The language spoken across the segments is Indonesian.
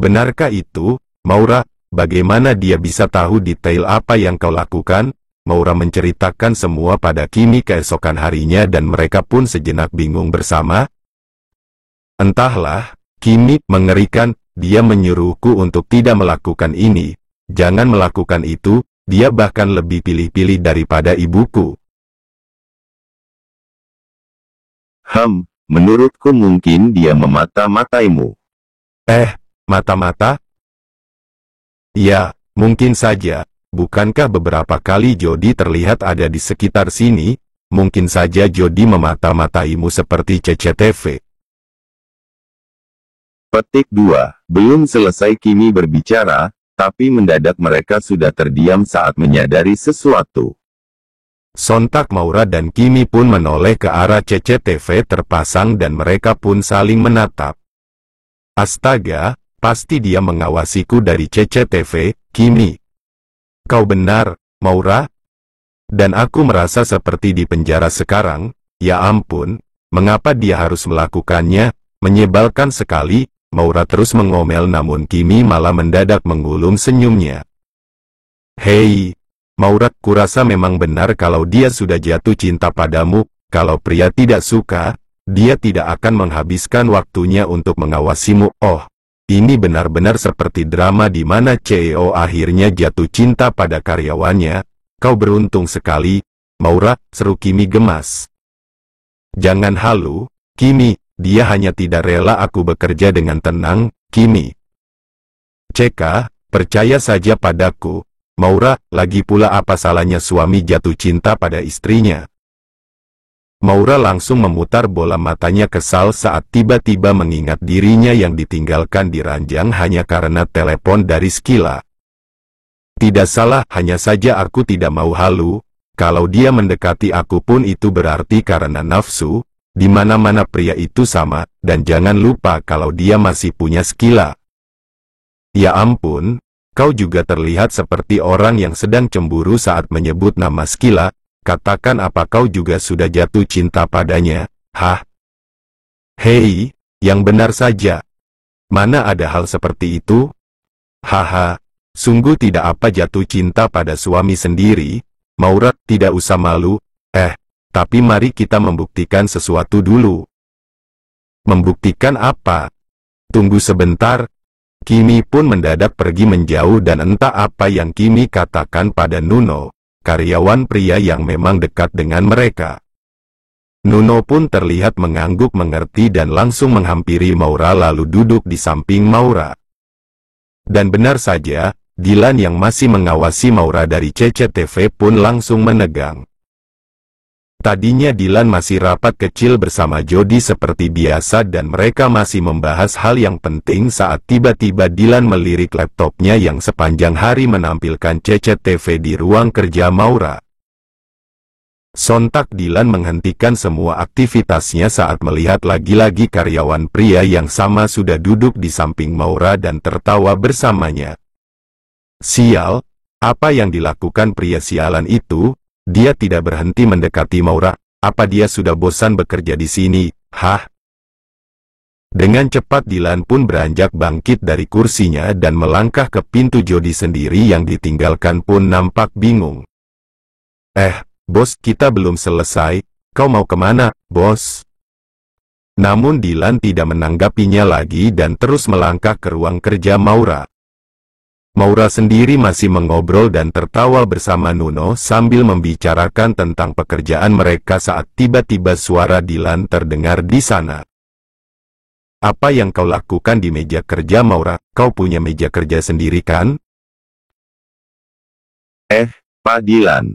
Benarkah itu, Maura? Bagaimana dia bisa tahu detail apa yang kau lakukan? Maura menceritakan semua pada Kimi keesokan harinya dan mereka pun sejenak bingung bersama. Entahlah, Kimi mengerikan, dia menyuruhku untuk tidak melakukan ini. Jangan melakukan itu, dia bahkan lebih pilih-pilih daripada ibuku. Menurutku mungkin dia memata-mataimu. Mata-mata? Ya, mungkin saja. Bukankah beberapa kali Jody terlihat ada di sekitar sini? Mungkin saja Jody memata-mataimu seperti CCTV. Petik 2. Belum selesai Kimi berbicara, tapi mendadak mereka sudah terdiam saat menyadari sesuatu. Sontak Maura dan Kimi pun menoleh ke arah CCTV terpasang dan mereka pun saling menatap. Astaga, pasti dia mengawasiku dari CCTV, Kimi. Kau benar, Maura? Dan aku merasa seperti di penjara sekarang. Ya ampun, mengapa dia harus melakukannya? Menyebalkan sekali. Maura terus mengomel namun Kimi malah mendadak mengulum senyumnya. Hei, Maura, kurasa memang benar kalau dia sudah jatuh cinta padamu. Kalau pria tidak suka, dia tidak akan menghabiskan waktunya untuk mengawasimu. Oh, ini benar-benar seperti drama di mana CEO akhirnya jatuh cinta pada karyawannya. Kau beruntung sekali, Maura, seru Kimi gemas. Jangan halu, Kimi, dia hanya tidak rela aku bekerja dengan tenang, Kimi. Ceka, percaya saja padaku, Maura, lagi pula apa salahnya suami jatuh cinta pada istrinya? Maura langsung memutar bola matanya kesal saat tiba-tiba mengingat dirinya yang ditinggalkan di ranjang hanya karena telepon dari Skila. Tidak salah, hanya saja aku tidak mau halu. Kalau dia mendekati aku pun itu berarti karena nafsu. Di mana-mana pria itu sama, dan jangan lupa kalau dia masih punya Skila. Ya ampun, kau juga terlihat seperti orang yang sedang cemburu saat menyebut nama Skila. Katakan apa kau juga sudah jatuh cinta padanya, hah? Hei, yang benar saja. Mana ada hal seperti itu? Haha, sungguh tidak apa jatuh cinta pada suami sendiri. Maura, tidak usah malu. Tapi mari kita membuktikan sesuatu dulu. Membuktikan apa? Tunggu sebentar. Kimi pun mendadak pergi menjauh dan entah apa yang Kimi katakan pada Nuno, karyawan pria yang memang dekat dengan mereka. Nuno pun terlihat mengangguk mengerti dan langsung menghampiri Maura lalu duduk di samping Maura. Dan benar saja, Dylan yang masih mengawasi Maura dari CCTV pun langsung menegang. Tadinya Dylan masih rapat kecil bersama Jody seperti biasa dan mereka masih membahas hal yang penting saat tiba-tiba Dylan melirik laptopnya yang sepanjang hari menampilkan CCTV di ruang kerja Maura. Sontak Dylan menghentikan semua aktivitasnya saat melihat lagi-lagi karyawan pria yang sama sudah duduk di samping Maura dan tertawa bersamanya. Sial, apa yang dilakukan pria sialan itu? Dia tidak berhenti mendekati Maura. Apa dia sudah bosan bekerja di sini? Hah? Dengan cepat Dylan pun beranjak bangkit dari kursinya dan melangkah ke pintu. Jody sendiri yang ditinggalkan pun nampak bingung. Bos, kita belum selesai. Kau mau kemana, bos? Namun Dylan tidak menanggapinya lagi dan terus melangkah ke ruang kerja Maura. Maura sendiri masih mengobrol dan tertawa bersama Nuno sambil membicarakan tentang pekerjaan mereka saat tiba-tiba suara Dylan terdengar di sana. Apa yang kau lakukan di meja kerja Maura? Kau punya meja kerja sendiri kan? Pak Dylan.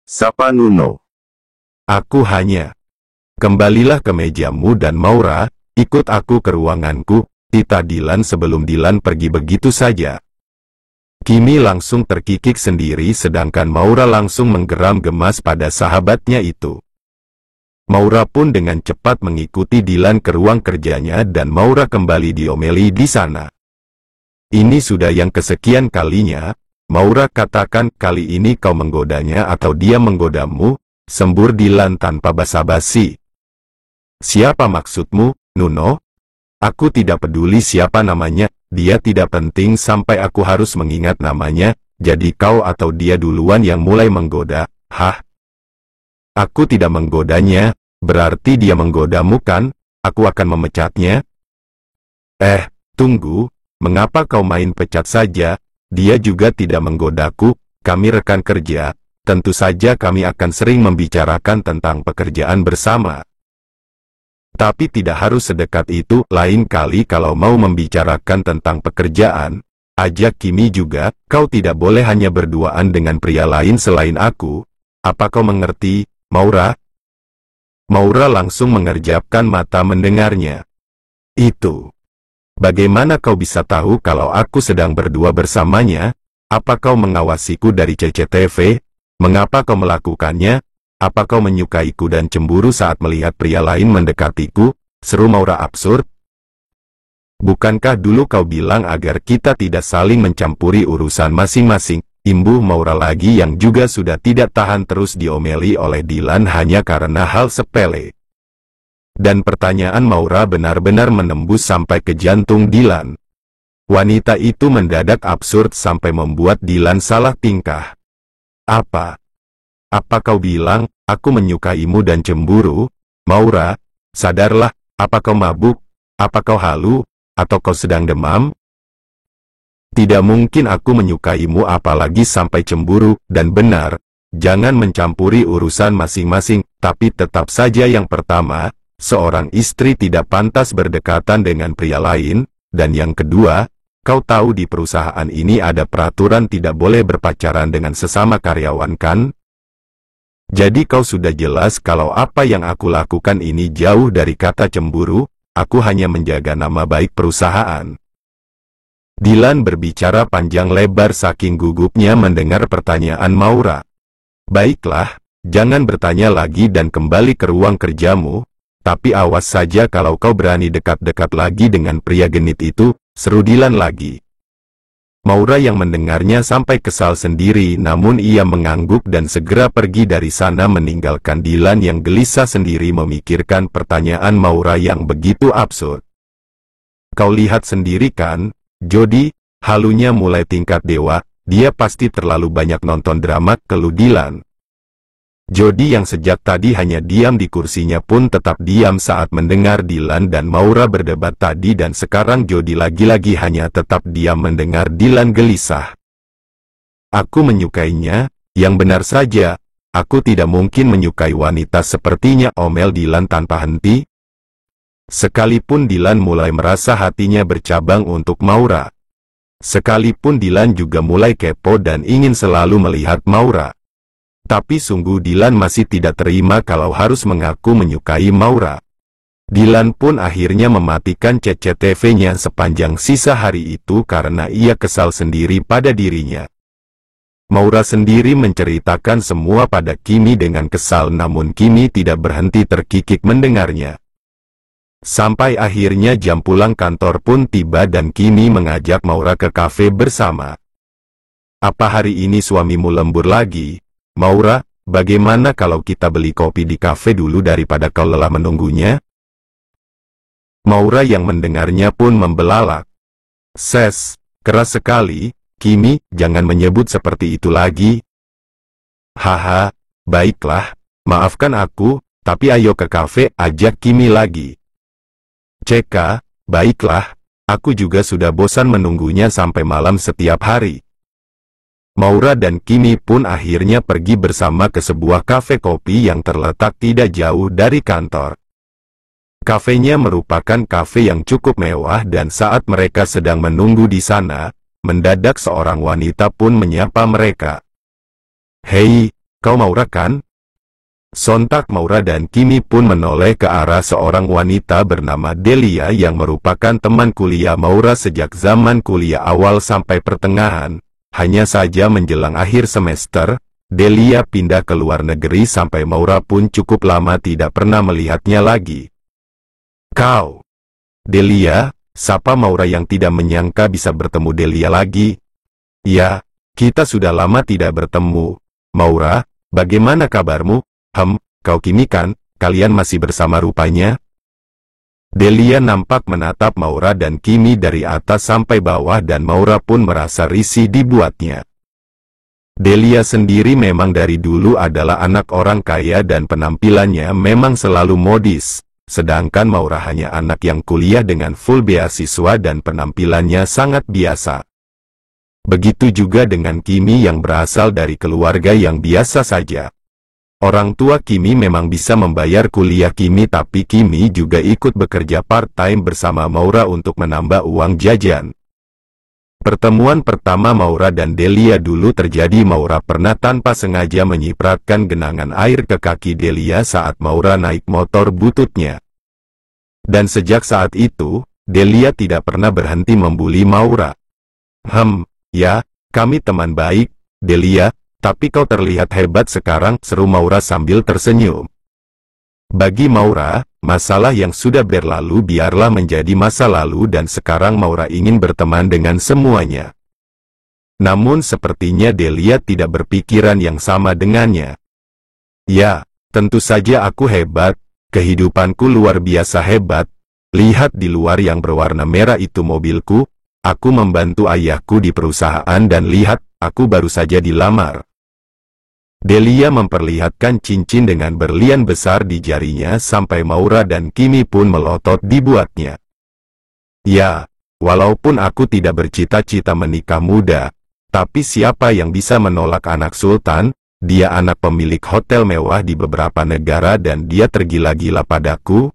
Sapa Nuno. Aku hanya. Kembalilah ke mejamu dan Maura, ikut aku ke ruanganku. Tita Dylan sebelum Dylan pergi begitu saja. Kimi langsung terkikik sendiri sedangkan Maura langsung menggeram gemas pada sahabatnya itu. Maura pun dengan cepat mengikuti Dylan ke ruang kerjanya dan Maura kembali diomeli di sana. Ini sudah yang kesekian kalinya, Maura katakan kali ini kau menggodanya atau dia menggodamu, sembur Dylan tanpa basa-basi. Siapa maksudmu, Nuno? Aku tidak peduli siapa namanya, dia tidak penting sampai aku harus mengingat namanya, jadi kau atau dia duluan yang mulai menggoda. Hah? Aku tidak menggodanya, berarti dia menggodamu kan? Aku akan memecatnya. Tunggu, mengapa kau main pecat saja? Dia juga tidak menggodaku, kami rekan kerja, tentu saja kami akan sering membicarakan tentang pekerjaan bersama. Tapi tidak harus sedekat itu, lain kali kalau mau membicarakan tentang pekerjaan, ajak Kimi juga, kau tidak boleh hanya berduaan dengan pria lain selain aku. Apa kau mengerti, Maura? Maura langsung mengerjapkan mata mendengarnya. Itu. Bagaimana kau bisa tahu kalau aku sedang berdua bersamanya? Apa kau mengawasiku dari CCTV? Mengapa kau melakukannya? Apa kau menyukaiku dan cemburu saat melihat pria lain mendekatiku? Seru Maura absurd. Bukankah dulu kau bilang agar kita tidak saling mencampuri urusan masing-masing? Imbuh Maura lagi yang juga sudah tidak tahan terus diomeli oleh Dylan hanya karena hal sepele. Dan pertanyaan Maura benar-benar menembus sampai ke jantung Dylan. Wanita itu mendadak absurd sampai membuat Dylan salah tingkah. Apa kau bilang, aku menyukaimu dan cemburu? Maura, sadarlah, apa kau mabuk? Apa kau halu? Atau kau sedang demam? Tidak mungkin aku menyukaimu apalagi sampai cemburu, dan benar, jangan mencampuri urusan masing-masing, tapi tetap saja yang pertama, seorang istri tidak pantas berdekatan dengan pria lain, dan yang kedua, kau tahu di perusahaan ini ada peraturan tidak boleh berpacaran dengan sesama karyawan kan? Jadi kau sudah jelas kalau apa yang aku lakukan ini jauh dari kata cemburu, aku hanya menjaga nama baik perusahaan. Dylan berbicara panjang lebar saking gugupnya mendengar pertanyaan Maura. Baiklah, jangan bertanya lagi dan kembali ke ruang kerjamu, tapi awas saja kalau kau berani dekat-dekat lagi dengan pria genit itu, seru Dylan lagi. Maura yang mendengarnya sampai kesal sendiri namun ia mengangguk dan segera pergi dari sana meninggalkan Dylan yang gelisah sendiri memikirkan pertanyaan Maura yang begitu absurd. Kau lihat sendiri kan, Jody, halunya mulai tingkat dewa, dia pasti terlalu banyak nonton drama, keluh Dylan. Jody yang sejak tadi hanya diam di kursinya pun tetap diam saat mendengar Dylan dan Maura berdebat tadi dan sekarang Jody lagi-lagi hanya tetap diam mendengar Dylan gelisah. Aku menyukainya, yang benar saja, aku tidak mungkin menyukai wanita sepertinya, omel Dylan tanpa henti. Sekalipun Dylan mulai merasa hatinya bercabang untuk Maura. Sekalipun Dylan juga mulai kepo dan ingin selalu melihat Maura. Tapi sungguh Dylan masih tidak terima kalau harus mengaku menyukai Maura. Dylan pun akhirnya mematikan CCTV-nya sepanjang sisa hari itu karena ia kesal sendiri pada dirinya. Maura sendiri menceritakan semua pada Kimi dengan kesal namun Kimi tidak berhenti terkikik mendengarnya. Sampai akhirnya jam pulang kantor pun tiba dan Kimi mengajak Maura ke kafe bersama. Apa hari ini suamimu lembur lagi? Maura, bagaimana kalau kita beli kopi di kafe dulu daripada kau lelah menunggunya? Maura yang mendengarnya pun membelalak. Ses, keras sekali, Kimi, jangan menyebut seperti itu lagi. Haha, baiklah, maafkan aku, tapi ayo ke kafe, ajak Kimi lagi. Ceka, baiklah, aku juga sudah bosan menunggunya sampai malam setiap hari. Maura dan Kimi pun akhirnya pergi bersama ke sebuah kafe kopi yang terletak tidak jauh dari kantor. Kafenya merupakan kafe yang cukup mewah dan saat mereka sedang menunggu di sana, mendadak seorang wanita pun menyapa mereka. Hei, kau Maura kan? Sontak Maura dan Kimi pun menoleh ke arah seorang wanita bernama Delia yang merupakan teman kuliah Maura sejak zaman kuliah awal sampai pertengahan. Hanya saja menjelang akhir semester, Delia pindah ke luar negeri sampai Maura pun cukup lama tidak pernah melihatnya lagi. Kau, Delia, sapa Maura yang tidak menyangka bisa bertemu Delia lagi. Ya, kita sudah lama tidak bertemu. Maura, bagaimana kabarmu? Kau Kimi kan, kalian masih bersama rupanya? Delia nampak menatap Maura dan Kimi dari atas sampai bawah dan Maura pun merasa risih dibuatnya. Delia sendiri memang dari dulu adalah anak orang kaya dan penampilannya memang selalu modis, sedangkan Maura hanya anak yang kuliah dengan full beasiswa dan penampilannya sangat biasa. Begitu juga dengan Kimi yang berasal dari keluarga yang biasa saja. Orang tua Kimi memang bisa membayar kuliah Kimi, tapi Kimi juga ikut bekerja part-time bersama Maura untuk menambah uang jajan. Pertemuan pertama Maura dan Delia dulu terjadi. Maura pernah tanpa sengaja menyipratkan genangan air ke kaki Delia saat Maura naik motor bututnya. Dan sejak saat itu, Delia tidak pernah berhenti membuli Maura. Ya, kami teman baik, Delia. Tapi kau terlihat hebat sekarang, seru Maura sambil tersenyum. Bagi Maura, masalah yang sudah berlalu biarlah menjadi masa lalu dan sekarang Maura ingin berteman dengan semuanya. Namun sepertinya Delia tidak berpikiran yang sama dengannya. Ya, tentu saja aku hebat, kehidupanku luar biasa hebat. Lihat di luar yang berwarna merah itu mobilku, aku membantu ayahku di perusahaan dan lihat, aku baru saja dilamar. Delia memperlihatkan cincin dengan berlian besar di jarinya sampai Maura dan Kimi pun melotot dibuatnya. Ya, walaupun aku tidak bercita-cita menikah muda, tapi siapa yang bisa menolak anak sultan? Dia anak pemilik hotel mewah di beberapa negara dan dia tergila-gila padaku.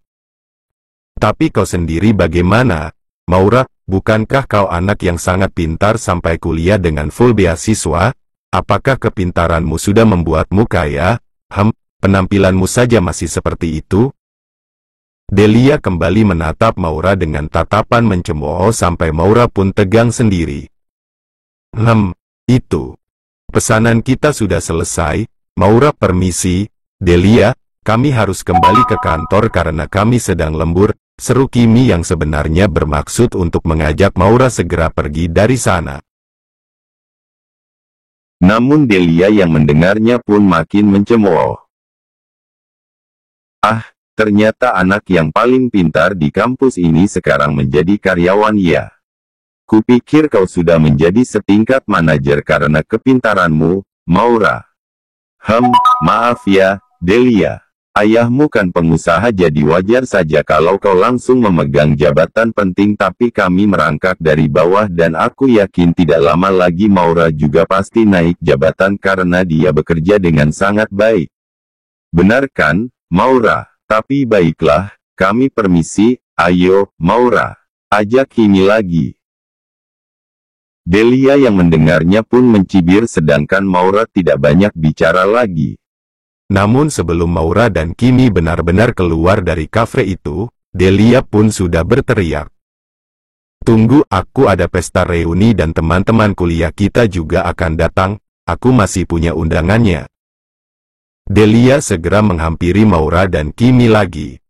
Tapi kau sendiri bagaimana, Maura? Bukankah kau anak yang sangat pintar sampai kuliah dengan full beasiswa? Apakah kepintaranmu sudah membuatmu kaya? Penampilanmu saja masih seperti itu? Delia kembali menatap Maura dengan tatapan mencemooh sampai Maura pun tegang sendiri. Itu. Pesanan kita sudah selesai. Maura permisi. Delia, kami harus kembali ke kantor karena kami sedang lembur, seru Kimi yang sebenarnya bermaksud untuk mengajak Maura segera pergi dari sana. Namun Delia yang mendengarnya pun makin mencemooh. Ternyata anak yang paling pintar di kampus ini sekarang menjadi karyawan ya. Kupikir kau sudah menjadi setingkat manajer karena kepintaranmu, Maura. Maaf ya, Delia. Ayahmu kan pengusaha jadi wajar saja kalau kau langsung memegang jabatan penting, tapi kami merangkak dari bawah dan aku yakin tidak lama lagi Maura juga pasti naik jabatan karena dia bekerja dengan sangat baik. Benar kan, Maura? Tapi baiklah, kami permisi, ayo, Maura. Ajak Kimi lagi. Delia yang mendengarnya pun mencibir sedangkan Maura tidak banyak bicara lagi. Namun sebelum Maura dan Kimi benar-benar keluar dari kafe itu, Delia pun sudah berteriak. Tunggu, aku ada pesta reuni dan teman-teman kuliah kita juga akan datang, aku masih punya undangannya. Delia segera menghampiri Maura dan Kimi lagi.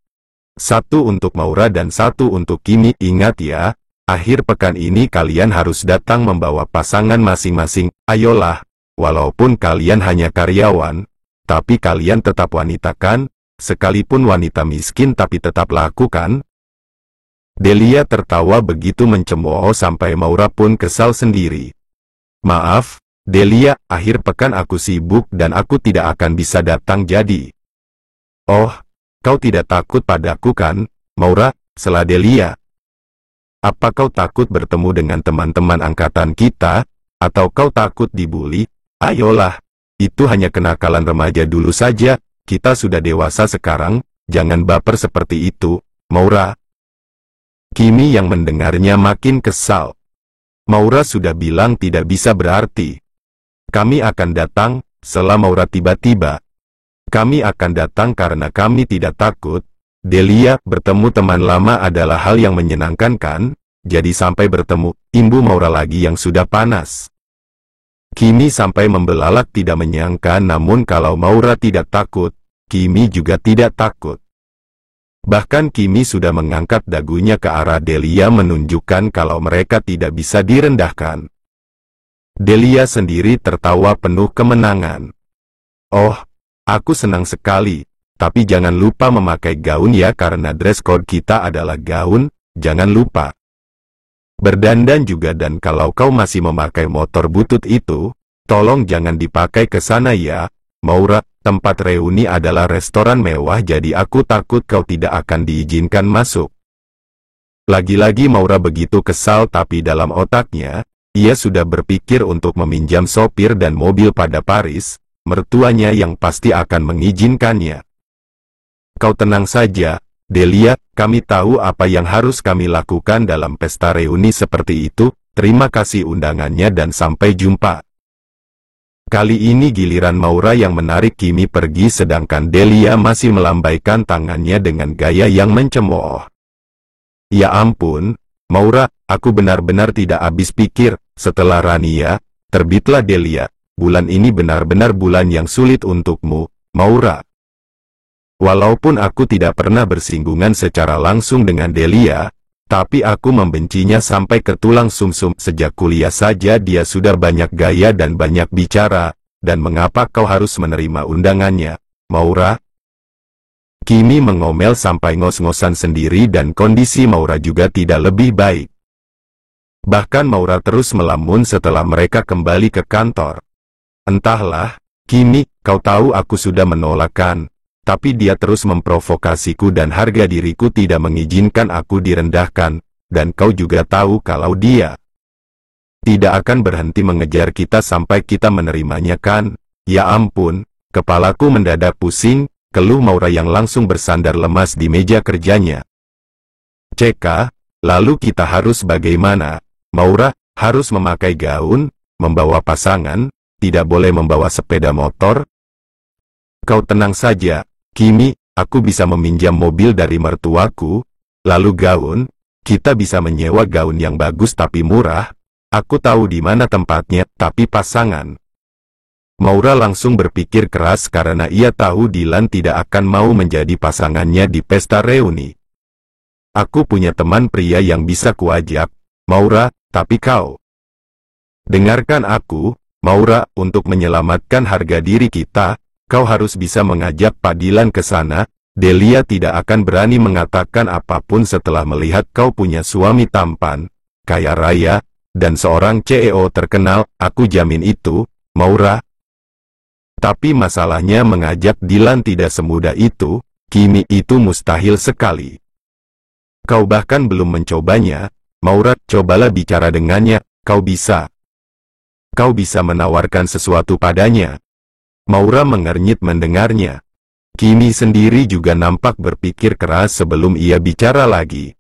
Satu untuk Maura dan satu untuk Kimi. Ingat ya, akhir pekan ini kalian harus datang membawa pasangan masing-masing. Ayolah, walaupun kalian hanya karyawan, tapi kalian tetap wanita kan? Sekalipun wanita miskin tapi tetap laku kan? Delia tertawa begitu mencemooh sampai Maura pun kesal sendiri. Maaf, Delia, akhir pekan aku sibuk dan aku tidak akan bisa datang jadi. Oh, kau tidak takut padaku kan, Maura? Sela Delia. Apa kau takut bertemu dengan teman-teman angkatan kita? Atau kau takut dibully? Ayolah. Itu hanya kenakalan remaja dulu saja, kita sudah dewasa sekarang, jangan baper seperti itu, Maura. Kimi yang mendengarnya makin kesal. Maura sudah bilang tidak bisa berarti. Kami akan datang, sela Maura tiba-tiba. Kami akan datang karena kami tidak takut. Delia, bertemu teman lama adalah hal yang menyenangkan kan? Jadi sampai bertemu, imbu Maura lagi yang sudah panas. Kimi sampai membelalak tidak menyangka, namun kalau Maura tidak takut, Kimi juga tidak takut. Bahkan Kimi sudah mengangkat dagunya ke arah Delia menunjukkan kalau mereka tidak bisa direndahkan. Delia sendiri tertawa penuh kemenangan. Oh, aku senang sekali. tapi jangan lupa memakai gaun ya karena dress code kita adalah gaun, jangan lupa. Berdandan juga dan kalau kau masih memakai motor butut itu, tolong jangan dipakai ke sana ya, Maura, tempat reuni adalah restoran mewah jadi aku takut kau tidak akan diizinkan masuk. Lagi-lagi Maura begitu kesal tapi dalam otaknya, ia sudah berpikir untuk meminjam sopir dan mobil pada Paris, mertuanya yang pasti akan mengizinkannya. Kau tenang saja, Delia, kami tahu apa yang harus kami lakukan dalam pesta reuni seperti itu, terima kasih undangannya dan sampai jumpa. Kali ini giliran Maura yang menarik Kimi pergi sedangkan Delia masih melambaikan tangannya dengan gaya yang mencemooh. Ya ampun, Maura, aku benar-benar tidak habis pikir, setelah Rania, terbitlah Delia, bulan ini benar-benar bulan yang sulit untukmu, Maura. Walaupun aku tidak pernah bersinggungan secara langsung dengan Delia, tapi aku membencinya sampai ke tulang sumsum. Sejak kuliah saja dia sudah banyak gaya dan banyak bicara, dan mengapa kau harus menerima undangannya, Maura? Kimi mengomel sampai ngos-ngosan sendiri dan kondisi Maura juga tidak lebih baik. Bahkan Maura terus melamun setelah mereka kembali ke kantor. Entahlah, Kimi, kau tahu aku sudah menolakkan. Tapi dia terus memprovokasiku dan harga diriku tidak mengizinkan aku direndahkan, dan kau juga tahu kalau dia tidak akan berhenti mengejar kita sampai kita menerimanya kan? Ya ampun, kepalaku mendadak pusing, keluh Maura yang langsung bersandar lemas di meja kerjanya. CK, lalu kita harus bagaimana? Maura, harus memakai gaun, membawa pasangan, tidak boleh membawa sepeda motor? Kau tenang saja, Kimi, aku bisa meminjam mobil dari mertuaku, lalu gaun, kita bisa menyewa gaun yang bagus tapi murah, aku tahu di mana tempatnya, tapi pasangan. Maura langsung berpikir keras karena ia tahu Dylan tidak akan mau menjadi pasangannya di pesta reuni. Aku punya teman pria yang bisa kuajak, Maura, tapi kau. Dengarkan aku, Maura, untuk menyelamatkan harga diri kita, kau harus bisa mengajak Pak Dylan ke sana. Delia tidak akan berani mengatakan apapun setelah melihat kau punya suami tampan, kaya raya, dan seorang CEO terkenal, aku jamin itu, Maura. Tapi masalahnya mengajak Dylan tidak semudah itu, Kimi, itu mustahil sekali. Kau bahkan belum mencobanya, Maura, cobalah bicara dengannya, kau bisa. Kau bisa menawarkan sesuatu padanya. Maura mengernyit mendengarnya. Kimi sendiri juga nampak berpikir keras sebelum ia bicara lagi.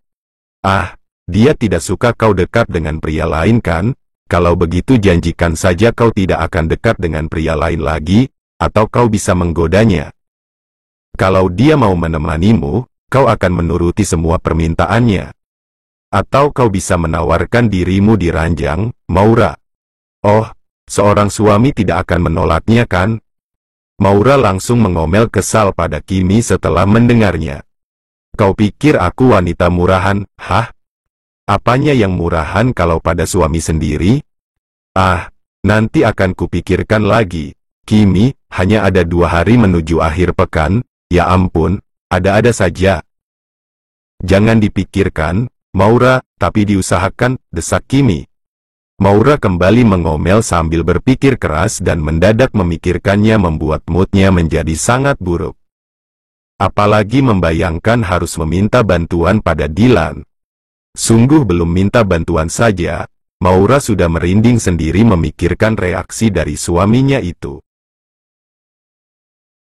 Ah, dia tidak suka kau dekat dengan pria lain kan? Kalau begitu janjikan saja kau tidak akan dekat dengan pria lain lagi, atau kau bisa menggodanya. Kalau dia mau menemanimu, kau akan menuruti semua permintaannya. Atau kau bisa menawarkan dirimu di ranjang, Maura. Oh, seorang suami tidak akan menolaknya kan? Maura langsung mengomel kesal pada Kimi setelah mendengarnya. Kau pikir aku wanita murahan, hah? Apanya yang murahan kalau pada suami sendiri? Ah, nanti akan kupikirkan lagi. Kimi, hanya ada 2 hari menuju akhir pekan, ya ampun, ada-ada saja. Jangan dipikirkan, Maura, tapi diusahakan, desak Kimi. Maura kembali mengomel sambil berpikir keras dan mendadak memikirkannya membuat moodnya menjadi sangat buruk. Apalagi membayangkan harus meminta bantuan pada Dylan. Sungguh belum minta bantuan saja, Maura sudah merinding sendiri memikirkan reaksi dari suaminya itu.